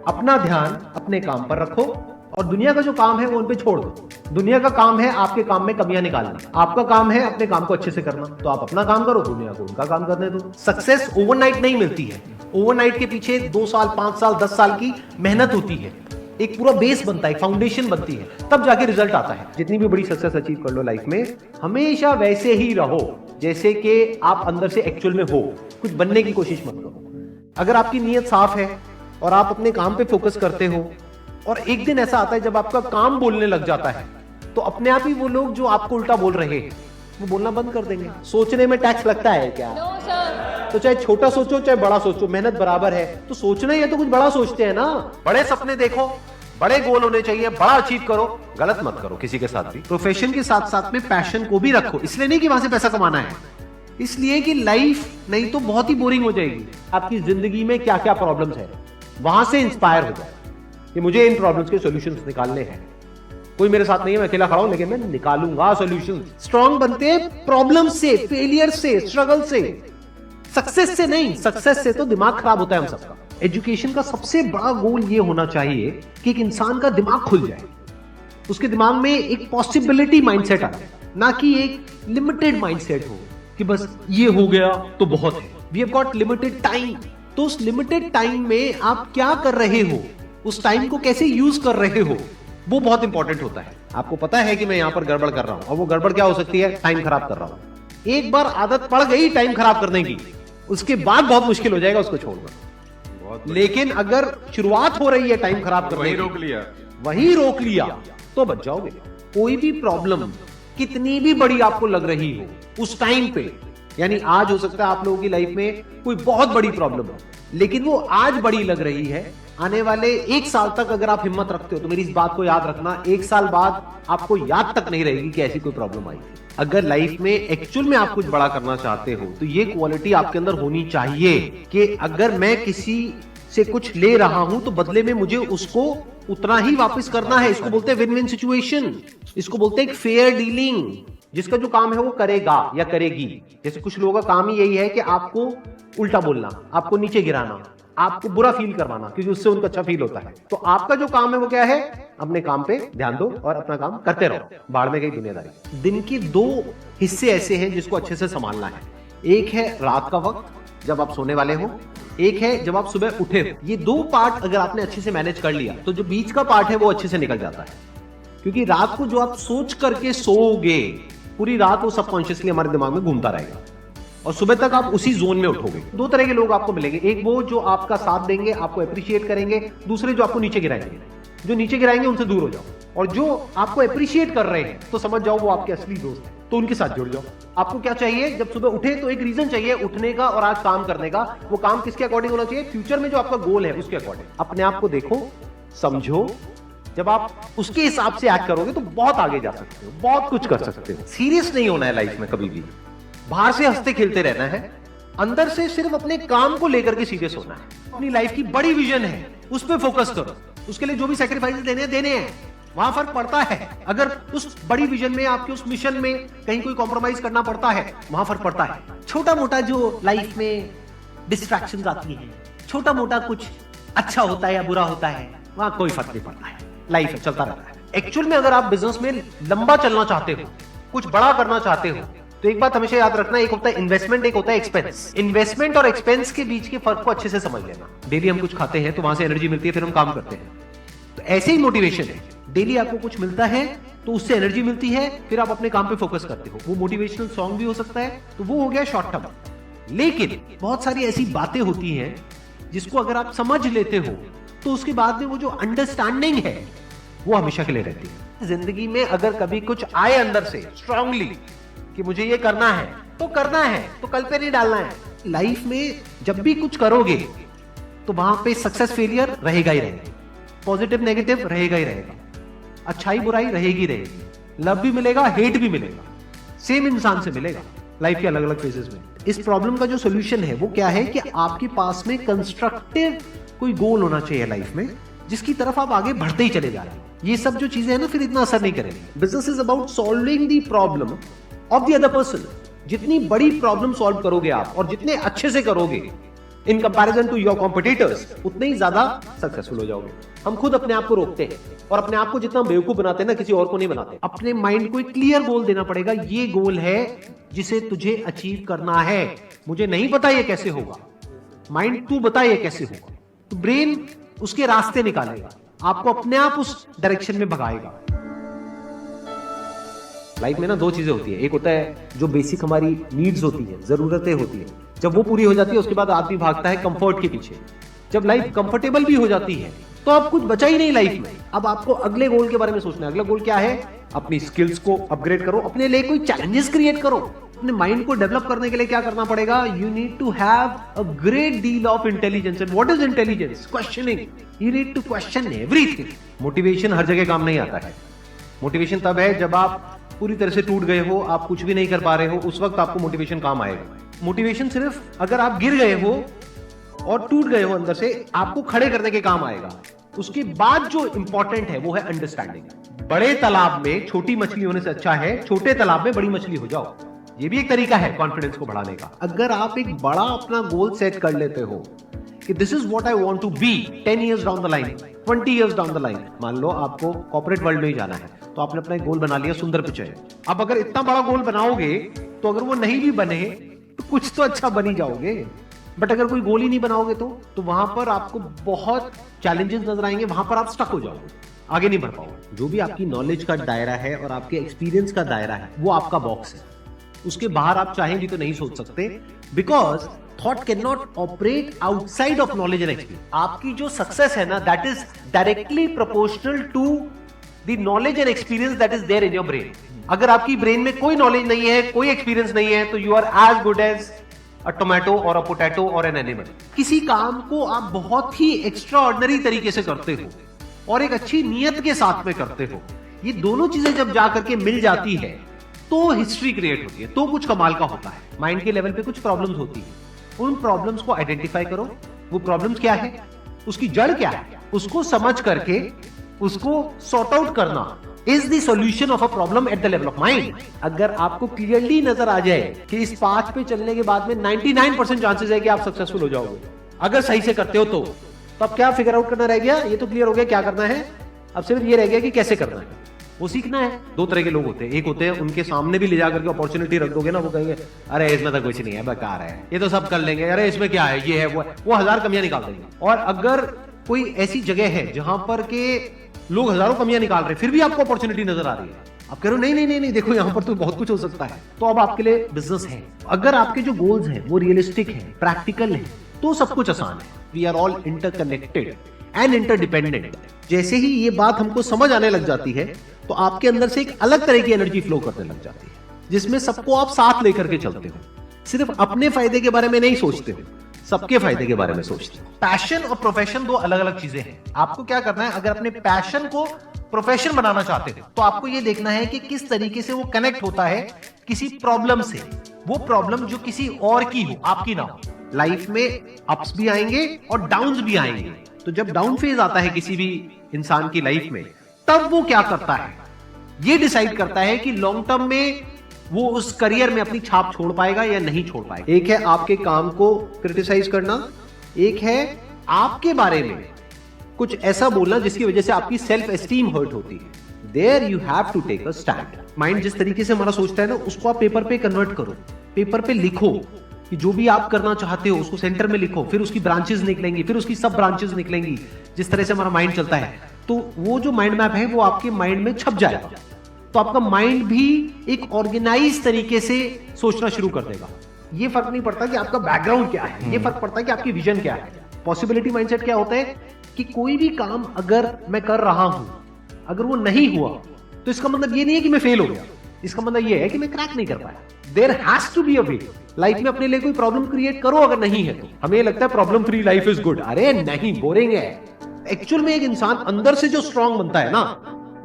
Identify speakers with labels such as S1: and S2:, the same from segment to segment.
S1: अपना ध्यान अपने काम पर रखो और दुनिया का जो काम है वो उन पे छोड़ दो। दुनिया का काम है आपके काम में कमियां निकालना, आपका काम है अपने काम को अच्छे से करना। तो आप अपना काम करो, दुनिया को उनका काम करने दो। सक्सेस ओवरनाइट नहीं मिलती है। ओवरनाइट के पीछे 2 साल, 5 साल, 10 साल की मेहनत होती है। एक पूरा बेस बनता है, फाउंडेशन बनती है, तब जाके रिजल्ट आता है। जितनी भी बड़ी सक्सेस अचीव कर लो लाइफ में, हमेशा वैसे ही रहो जैसे कि आप अंदर से एक्चुअल में हो। कुछ बनने की कोशिश मत करो। अगर आपकी नीयत साफ है और आप अपने काम पे फोकस करते हो और एक दिन ऐसा आता है जब आपका काम बोलने लग जाता है, तो अपने आप ही वो लोग जो आपको उल्टा बोल रहे हैं वो बोलना बंद कर देंगे। सोचने में टैक्स लगता है क्या?
S2: No sir.
S1: तो चाहे छोटा सोचो चाहे बड़ा सोचो, मेहनत बराबर है। तो सोचना ही है तो कुछ बड़ा सोचते हैं ना। बड़े सपने देखो, बड़े गोल होने चाहिए, बड़ा अचीव करो, गलत मत करो किसी के साथ भी। प्रोफेशन के साथ साथ में पैशन को भी रखो। इसलिए नहीं कि वहां से पैसा कमाना है, इसलिए कि लाइफ नहीं तो बहुत ही बोरिंग हो जाएगी। आपकी जिंदगी में क्या क्या प्रॉब्लम्स है, वहां से इंस्पायर हो जाए कि मुझे इन प्रॉब्लम्स के सॉल्यूशंस निकालने हैं। कोई मेरे साथ नहीं है, मैं अकेला खड़ा हूं, लेकिन मैं निकालूंगा सॉल्यूशन। स्ट्रांग बनते हैं प्रॉब्लम से, फेलियर से, स्ट्रगल से, सक्सेस से नहीं। सक्सेस से तो दिमाग खराब होता है हम सबका। एजुकेशन का सबसे बड़ा गोल ये होना चाहिए कि एक इंसान का दिमाग खुल जाए, उसके दिमाग में एक पॉसिबिलिटी माइंडसेट आए, ना कि एक लिमिटेड माइंडसेट हो कि बस ये हो गया तो बहुत है। We have got limited time. तो उस लिमिटेड टाइम में आप क्या कर रहे हो, उस टाइम को कैसे यूज कर रहे हो, वो बहुत इंपॉर्टेंट होता है। आपको पता है कि मैं यहां पर गड़बड़ कर रहा हूं, और वो गड़बड़ क्या हो सकती है? टाइम खराब कर रहा हूं। एक बार आदत पड़ गई टाइम खराब करने की, उसके बाद बहुत मुश्किल हो जाएगा उसको छोड़ना। लेकिन अगर शुरुआत हो रही है टाइम खराब करने की, वही रोक लिया तो बच जाओगे। कोई भी प्रॉब्लम कितनी भी बड़ी आपको लग रही हो उस टाइम पे, यानी आज हो सकता है आप लोगों की लाइफ में कोई बहुत बड़ी प्रॉब्लम हो, लेकिन वो आज बड़ी लग रही है, आने वाले 1 साल तक अगर आप हिम्मत रखते हो तो मेरी इस बात को याद रखना, 1 साल बाद आपको याद तक नहीं रहेगी कि ऐसी कोई प्रॉब्लम आई थी। अगर लाइफ में एक्चुअल में आप कुछ बड़ा करना चाहते हो तो ये क्वालिटी आपके अंदर होनी चाहिए कि अगर मैं किसी से कुछ ले रहा हूं तो बदले में मुझे उसको उतना ही वापस करना है। इसको बोलते हैं विन विन सिचुएशन, इसको बोलते हैं एक फेयर डीलिंग। जिसका जो काम है वो करेगा या करेगी। जैसे कुछ लोगों का काम ही यही है कि आपको उल्टा बोलना, आपको नीचे गिराना, आपको बुरा फील करवाना, क्योंकि उससे उनको अच्छा फील होता है। तो आपका जो काम है वो क्या है? अपने काम पे ध्यान दो और अपना काम करते रहो। बाढ़ में गई दुनियादारी। दिन के 2 हिस्से ऐसे हैं जिसको अच्छे से संभालना है। एक है रात का वक्त जब आप सोने वाले हो, एक है जब आप सुबह उठे हो। ये 2 पार्ट अगर आपने अच्छे से मैनेज कर लिया तो जो बीच का पार्ट है वो अच्छे से निकल जाता है। क्योंकि रात को जो आप सोच करके सोओगे, पूरी रात वो सबकॉन्शियसली हमारे दिमाग में घूमता रहेगा और सुबह तक आप उसी जोन में उठोगे। 2 तरह के लोग आपको मिलेंगे, एक वो जो आपका साथ देंगे, आपको अप्रिशिएट करेंगे, दूसरे जो आपको नीचे गिराएंगे। जो नीचे गिराएंगे उनसे दूर हो जाओ, और जो आपको अप्रिशिएट कर रहे हैं तो समझ जाओ वो आपके असली दोस्त हैं, तो उनके साथ जुड़ जाओ। आपको क्या चाहिए? जब सुबह उठे तो एक रीजन चाहिए उठने का और आज काम करने का। वो काम किसके अकॉर्डिंग होना चाहिए? फ्यूचर में जो आपका गोल है उसके अकॉर्डिंग। अपने आप को देखो, समझो। जब आप उसके हिसाब से एक्ट करोगे तो बहुत आगे जा सकते हो, बहुत कुछ कर सकते हो। सीरियस नहीं होना है लाइफ में कभी भी। बाहर से हंसते खेलते रहना है, अंदर से सिर्फ अपने काम को लेकर के सीरियस होना है। अपनी लाइफ की बड़ी विजन है, उस पर फोकस करो। उसके लिए जो भी सैक्रिफाइस देने हैं, वहां फर्क पड़ता है। अगर उस बड़ी विजन में, आपके उस मिशन में कहीं कोई कॉम्प्रोमाइज करना पड़ता है, वहां फर्क पड़ता है। छोटा मोटा जो लाइफ में डिस्ट्रैक्शंस आती है, छोटा मोटा कुछ अच्छा होता है या बुरा होता है, वहां कोई फर्क नहीं पड़ता है। लाइफ चलता रहता है। एक्चुअल में अगर आप बिजनेस में लंबा चलना चाहते हो, कुछ बड़ा करना चाहते हो, तो एक बात हमेशा याद रखना, एक होता है इन्वेस्टमेंट, एक होता है एक्सपेंस। इन्वेस्टमेंट और एक्सपेंस के बीच के फर्क को अच्छे से समझ लेना। डेली हम कुछ खाते हैं तो वहां से एनर्जी मिलती है, फिर हम काम करते हैं। तो ऐसे ही मोटिवेशन है, डेली आपको कुछ मिलता है तो उससे एनर्जी मिलती है, फिर आप अपने काम पे फोकस करते हो। वो मोटिवेशनल सॉन्ग भी हो सकता है, तो वो हो गया शॉर्ट टर्म। लेकिन बहुत सारी ऐसी बातें होती हैं जिसको अगर आप समझ लेते हो तो उसके बाद में वो जो अंडरस्टैंडिंग है वो हमेशा के लिए रहती है। जिंदगी में अगर कभी कुछ आए अंदर से स्ट्रांगली कि मुझे ये करना है तो करना है, तो कल पे नहीं डालना है। लाइफ में जब भी कुछ करोगे तो वहां पे सक्सेस फेलियर रहेगा ही रहेगा, पॉजिटिव नेगेटिव रहेगा ही रहेगा, अच्छाई बुराई रहेगी रहेगी, लव भी मिलेगा, हेट भी मिलेगा, सेम इंसान से मिलेगा लाइफ के अलग अलग फेजेस में। इस प्रॉब्लम का जो सोल्यूशन है वो क्या है कि आपके पास में कंस्ट्रक्टिव कोई गोल होना चाहिए लाइफ में, जिसकी तरफ आप आगे बढ़ते ही चले जा रहे हैं। ये सब जो चीजें हैं ना, फिर इतना असर नहीं करेंगी। Business is about solving the problem of the other person. जितनी बड़ी प्रॉब्लम सॉल्व करोगे आप और जितने अच्छे से करोगे, in comparison to your competitors, उतने ही ज्यादा सक्सेसफुल हो जाओगे। हम खुद अपने आप को रोकते हैं और अपने आप को जितना बेवकूफ बनाते हैं ना, किसी और को नहीं बनाते। अपने माइंड को एक क्लियर गोल देना पड़ेगा, ये गोल है जिसे तुझे अचीव करना है। मुझे नहीं पता ये कैसे होगा, माइंड तू बता ये कैसे होगा, तो ब्रेन उसके रास्ते निकालेगा, आपको अपने आप उस डायरेक्शन में भगाएगा। लाइफ में ना दो चीजें होती है, एक होता है जो बेसिक हमारी नीड्स होती है, जरूरतें होती है, जब वो पूरी हो जाती है उसके बाद आदमी भागता है कंफर्ट के पीछे। जब लाइफ कंफर्टेबल भी हो जाती है तो अब कुछ बचा ही नहीं लाइफ में। अब आपको अगले गोल के बारे में सोचना है। अगला गोल क्या है? अपनी स्किल्स को अपग्रेड करो, अपने लिए कोई चैलेंजेस क्रिएट करो। अपने माइंड को डेवलप करने के लिए क्या करना पड़ेगा? You need to have a great deal of intelligence. And what is intelligence? Questioning. You need to question everything. Motivation हर जगह काम नहीं आता है। मोटिवेशन तब है जब आप पूरी तरह से टूट गए हो, आप कुछ भी नहीं कर पा रहे हो, उस वक्त आपको मोटिवेशन काम आएगा। मोटिवेशन सिर्फ अगर आप गिर गए हो और टूट गए हो अंदर से, आपको खड़े करने के काम आएगा। उसके बाद जो इंपॉर्टेंट है वो है अंडरस्टैंडिंग। बड़े तालाब में छोटी मछली होने से अच्छा है छोटे तालाब में बड़ी मछली हो जाओ। ये भी एक तरीका है कॉन्फिडेंस को बढ़ाने का। अगर आप एक बड़ा अपना गोल सेट कर लेते हो कि this is what I want to be 10 years down the line, 20 years down the line. मान लो आपको कॉर्पोरेट वर्ल्ड में ही जाना है, तो आपने अपना एक गोल बना लिया सुंदर पिचाई। अब अगर इतना बड़ा गोल बनाओगे तो अगर वो नहीं भी बने तो कुछ तो अच्छा बन ही जाओगे। बट अगर कोई गोल ही नहीं बनाओगे तो वहां पर आपको बहुत चैलेंजेस नजर आएंगे, वहां पर आप स्टक हो जाओगे, आगे नहीं बढ़ पाओगे। जो भी आपकी नॉलेज का दायरा है और आपके एक्सपीरियंस का दायरा है वो आपका बॉक्स है। उसके बाहर आप चाहें भी तो नहीं सोच सकते, because thought cannot operate outside of knowledge and experience. आपकी जो सक्सेस है ना, that is directly proportional to the knowledge and experience that is there in your brain. अगर आपकी ब्रेन में कोई नॉलेज नहीं है, कोई एक्सपीरियंस नहीं है, तो you are as good as a tomato और अ पोटैटो और एन एनिमल। किसी काम को आप बहुत ही एक्स्ट्रा ऑर्डिनरी तरीके से करते हो और एक अच्छी नीयत के साथ में करते हो, ये दोनों चीजें जब जाकर के मिल जाती है तो हिस्ट्री क्रिएट होती है, तो कुछ कमाल का होता है। माइंड के लेवल पे कुछ प्रॉब्लम्स होती है, उन प्रॉब्लम्स को आइडेंटिफाई करो। वो प्रॉब्लम्स क्या है, उसकी जड़ क्या है, उसको समझ करके उसको सॉर्ट आउट करना is the solution of a problem at the level of mind. अगर आपको क्लियरली नजर आ जाए कि इस पाथ पे चलने के बाद में 99% चांसेस है कि आप सक्सेसफुल हो जाओगे अगर सही से करते हो, तो अब क्या फिगर आउट करना रह गया? ये तो क्लियर हो गया क्या करना है, अब सिर्फ ये रह गया कि कैसे करना है, वो सीखना है। दो तरह के लोग होते हैं, एक होते हैं उनके सामने भी ले जाकर के अपॉर्चुनिटी रख दोगे ना, वो कहेंगे अरे इसमें तो कुछ नहीं है, बेकार है, ये तो सब कर लेंगे, अरे इसमें क्या है, ये है वो 1000 कमियां निकाल देंगे। और अगर कोई ऐसी जगह है जहां पर के लोग हजारों कमियां निकाल रहे हैं, फिर भी आपको अपॉर्चुनिटी नजर आ रही है, आप कह रहे हो नहीं नहीं नहीं देखो यहाँ पर तो बहुत कुछ हो सकता है, तो अब आपके लिए बिजनेस है। अगर आपके जो गोल्स हैं वो रियलिस्टिक है, प्रैक्टिकल है, तो सब कुछ आसान है। We are all interconnected and interdependent. जैसे ही ये बात हमको समझ आने लग जाती है तो आपके अंदर से एक अलग तरह की एनर्जी फ्लो करने लग जाती है, जिसमें सबको आप साथ लेकर के चलते हो। सिर्फ अपने फायदे के बारे में नहीं सोचते हो, सबके फायदे के बारे में सोचते हो। पैशन और प्रोफेशन दो अलग अलग चीजें हैं। आपको क्या करना है, अगर अपने पैशन को प्रोफेशन बनाना चाहते हो तो आपको यह देखना है कि किस तरीके से वो कनेक्ट होता है किसी प्रॉब्लम से, वो प्रॉब्लम जो किसी और की हो, आपकी ना हो। लाइफ में अप्स भी आएंगे और डाउन्स भी आएंगे, तो जब डाउन फेज आता है किसी भी इंसान की लाइफ में, तब वो क्या करता है, ये डिसाइड करता है कि लॉन्ग टर्म में वो उस करियर में अपनी छाप छोड़ पाएगा या नहीं छोड़ पाएगा। एक है आपके काम को क्रिटिसाइज करना, एक है आपके बारे में कुछ ऐसा बोलना जिसकी वजह से आपकी सेल्फ एस्टीम हर्ट होती है। There you have to take a stand. Mind जिस तरीके से हमारा सोचता है ना, उसको आप पेपर पे कन्वर्ट करो, पेपर पे लिखो कि जो भी आप करना चाहते हो उसको सेंटर में लिखो, फिर उसकी ब्रांचेस निकलेंगी, फिर उसकी सब ब्रांचेस निकलेंगी। जिस तरह से हमारा माइंड चलता है, तो वो जो माइंड मैप है वो आपके माइंड में छप जाएगा, तो आपका माइंड भी एक ऑर्गेनाइज तरीके से सोचना शुरू कर देगा। ये फर्क नहीं पड़ता कि आपका बैकग्राउंड क्या है, ये फर्क पड़ता है कि आपकी विजन क्या है। पॉसिबिलिटी माइंडसेट क्या होता है कि कोई भी काम अगर मैं कर रहा हूं, अगर वो नहीं हुआ तो इसका मतलब ये नहीं है कि मैं फेल हो गया, इसका मतलब ये है कि मैं क्रैक नहीं कर पाया। There has to be a way. Life में अपने लिए कोई प्रॉब्लम क्रिएट करो, अगर नहीं है तो हमें लगता है problem free life is good. अरे नहीं, बोरिंग है। एक्चुअल में एक इंसान अंदर से जो स्ट्रांग बनता है ना,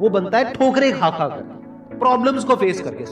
S1: वो बनता है ठोकरे खा खा कर, प्रॉब्लम्स को फेस करके।